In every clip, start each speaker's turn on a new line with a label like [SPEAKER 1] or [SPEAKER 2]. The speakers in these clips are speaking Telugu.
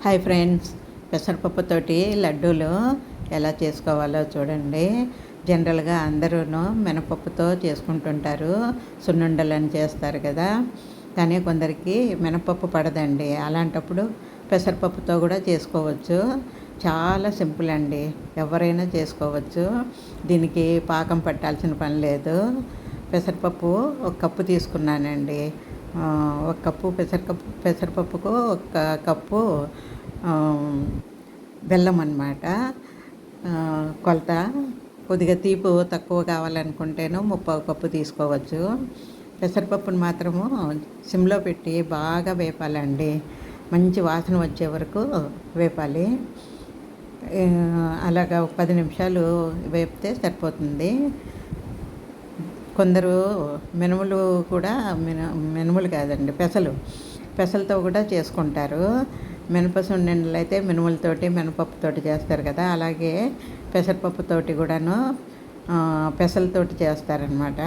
[SPEAKER 1] హాయ్ ఫ్రెండ్స్, పెసరపప్పుతోటి లడ్డూలు ఎలా చేసుకోవాలో చూడండి. జనరల్గా అందరూ మినపప్పుతో చేసుకుంటుంటారు, సున్నుండలని చేస్తారు కదా. కానీ కొందరికి మినపప్పు పడదండి. అలాంటప్పుడు పెసరపప్పుతో కూడా చేసుకోవచ్చు. చాలా సింపుల్ అండి, ఎవరైనా చేసుకోవచ్చు. దీనికి పాకం పట్టాల్సిన పని లేదు. పెసరపప్పు ఒక కప్పు తీసుకున్నానండి. ఒక కప్పు పెసరపప్పుకు ఒక కప్పు బెల్లం అన్నమాట. కొలత కొద్దిగా తీపి తక్కువ కావాలనుకుంటేను ముప్పావు కప్పు తీసుకోవచ్చు. పెసరపప్పును మాత్రము సిమ్లో పెట్టి బాగా వేపాలండి. మంచి వాసన వచ్చే వరకు వేపాలి. అలాగా 10 నిమిషాలు వేపితే సరిపోతుంది. కొందరు మినుములు కూడా మినుములు కాదండి, పెసలతో కూడా చేసుకుంటారు. మినప సున్నుండలు అయితే మినుములతోటి మినపప్పుతోటి చేస్తారు కదా, అలాగే పెసరపప్పుతోటి కూడాను పెసలతోటి చేస్తారనమాట.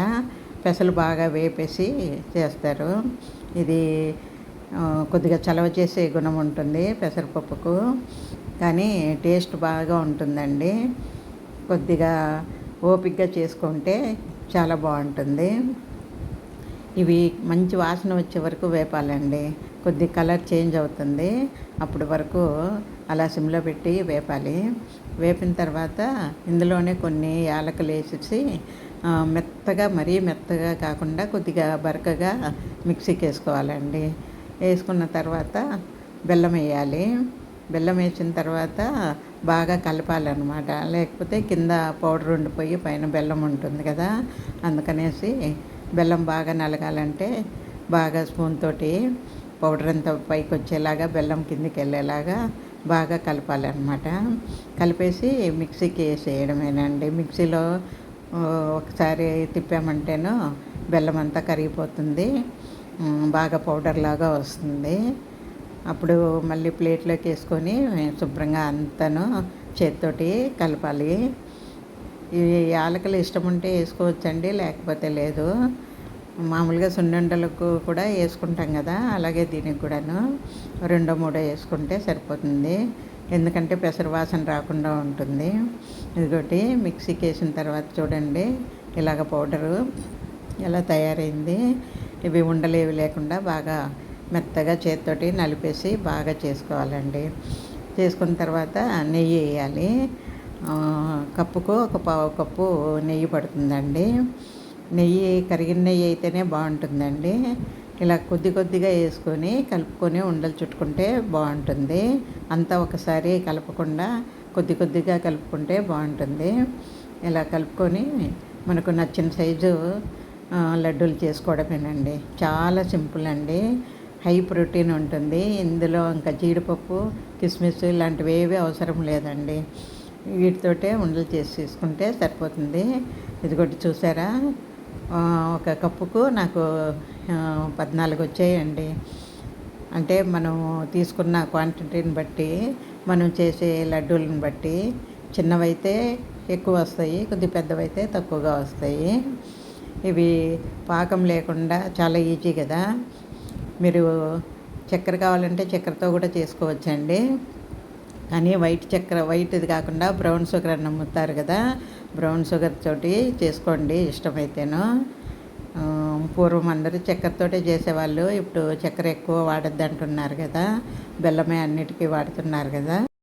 [SPEAKER 1] పెసలు బాగా వేపేసి చేస్తారు. ఇది కొద్దిగా చలవ చేసే గుణం ఉంటుంది పెసరపప్పుకు, కానీ టేస్ట్ బాగా ఉంటుందండి. కొద్దిగా ఓపికగా చేసుకుంటే చాలా బాగుంటుంది. ఇవి మంచి వాసన వచ్చే వరకు వేపాలండి. కొద్ది కలర్ చేంజ్ అవుతుంది, అప్పటి వరకు అలా సిమ్లో పెట్టి వేపాలి. వేపిన తర్వాత ఇందులోనే కొన్ని యాలకులు వేసేసి మెత్తగా, మరీ మెత్తగా కాకుండా కొద్దిగా బరకగా మిక్సీకి వేసుకోవాలండి. వేసుకున్న తర్వాత బెల్లం వేయాలి. బెల్లం వేసిన తర్వాత బాగా కలపాలన్నమాట, లేకపోతే కింద పౌడర్ ఉండిపోయి పైన బెల్లం ఉంటుంది కదా. అందుకనేసి బెల్లం బాగా నలగాలంటే బాగా స్పూన్ తోటి పౌడర్ అంతా పైకి వచ్చేలాగా, బెల్లం కిందికి వెళ్ళేలాగా బాగా కలపాలన్నమాట. కలిపేసి మిక్సీకి వేసేయడమేనండి. మిక్సీలో ఒకసారి తిప్పామంటేనో బెల్లం అంతా కరిగిపోతుంది, బాగా పౌడర్ లాగా వస్తుంది. అప్పుడు మళ్ళీ ప్లేట్లోకి వేసుకొని శుభ్రంగా అంతాను చేతితోటి కలపాలి. ఈ యాలకులు ఇష్టం ఉంటే వేసుకోవచ్చండి, లేకపోతే లేదు. మామూలుగా సున్నుండలకు కూడా వేసుకుంటాం కదా, అలాగే దీనికి కూడాను 2-3 వేసుకుంటే సరిపోతుంది. ఎందుకంటే పెసర వాసన రాకుండా ఉంటుంది. ఇదిగోటి మిక్సీకి వేసిన తర్వాత చూడండి ఇలాగ పౌడరు ఎలా తయారైంది. ఇవి ఉండలేవి లేకుండా బాగా మెత్తగా చేతితోటి నలిపేసి బాగా చేసుకోవాలండి. చేసుకున్న తర్వాత నెయ్యి వేయాలి. కప్పుకు ఒక పావు కప్పు నెయ్యి పడుతుందండి. నెయ్యి కరిగిన నెయ్యి అయితేనే బాగుంటుందండి. ఇలా కొద్దిగా వేసుకొని కలుపుకొని ఉండలు చుట్టుకుంటే బాగుంటుంది. అంతా ఒకసారి కలపకుండా కొద్దిగా కలుపుకుంటే బాగుంటుంది. ఇలా కలుపుకొని మనకు నచ్చిన సైజు లడ్డూలు చేసుకోవడమేనండి. చాలా సింపుల్ అండి. హై ప్రోటీన్ ఉంటుంది ఇందులో. ఇంకా జీడిపప్పు, కిస్మిస్ ఇలాంటివి ఏవి అవసరం లేదండి. వీటితోటే ఉండలు చేసి తీసుకుంటే సరిపోతుంది. ఇదిగోటి చూసారా, ఒక కప్పుకు నాకు 14 వచ్చాయండి. అంటే మనం తీసుకున్న క్వాంటిటీని బట్టి, మనం చేసే లడ్డూలను బట్టి చిన్నవైతే ఎక్కువ వస్తాయి, కొద్ది పెద్దవైతే తక్కువగా వస్తాయి. ఇవి పాకం లేకుండా చాలా ఈజీ కదా. మీరు చక్కెర కావాలంటే చక్కెరతో కూడా చేసుకోవచ్చండి. కానీ వైట్ది కాకుండా బ్రౌన్ షుగర్ అని అమ్ముతారు కదా, బ్రౌన్ షుగర్ తోటి చేసుకోండి ఇష్టమైతేను. పూర్వం అందరూ చక్కెరతోటే చేసేవాళ్ళు, ఇప్పుడు చక్కెర ఎక్కువ వాడద్దు అంటున్నారు కదా, బెల్లమే అన్నిటికీ వాడుతున్నారు కదా.